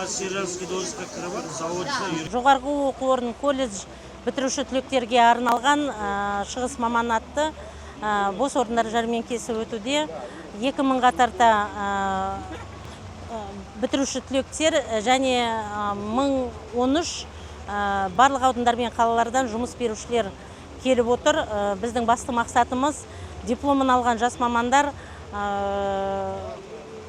Сержантский должностьқа кіріп заочно. Жоғарғы оқу орын колледж бітіруші түлектерге арналған шығыс маманатты бос орындар жәрмеңкесі өтуде. 2000-ға тарта бітіруші түлектер және 1013 барлық аудандар мен қалалардан жұмыс берушілер келіп отыр. Біздің басты мақсатымыз дипломын алған жас мамандар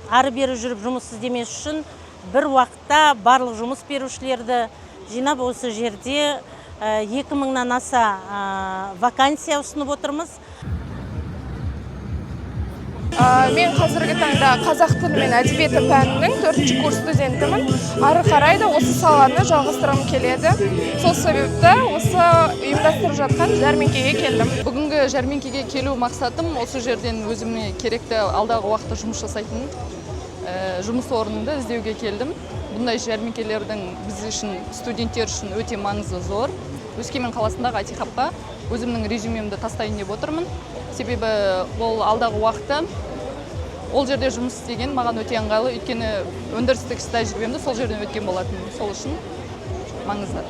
ары бері жүріп жұмыс іздемес үшін бір уақытта барлық жұмыс берушілерді жинап осы жерде 2000-нан аса вакансия ұсынып отырмыз. Мен қазіргі таңда қазақ тілі мен әдебиеті пәнінің 4-ші курс студентімін. Ары қарай да осы саланы жалғастырғым келеді. Сол себепті осы ұйымдастырып жатқан жәрмеңкеге келдім. Бүгінгі жәрмеңкеге келу мақсатым осы жерден өзіме керекті алдағы уақытта жұмыс жасайтын жұмыс орнында іздеуге келдім. Бұндай жәрмеңкелердің біз үшін, студенттер үшін өте маңызы зор. Өскемен қаласындағы IT-хабқа өзімнің резюмемді тастайын деп отырмын. Себебі ол алдағы уақытта ол жерде жұмыс істеген маған өте ыңғайлы, өйткені өндірістік тәжірибемді сол жерден өткен болатын. Сол үшін маңызды.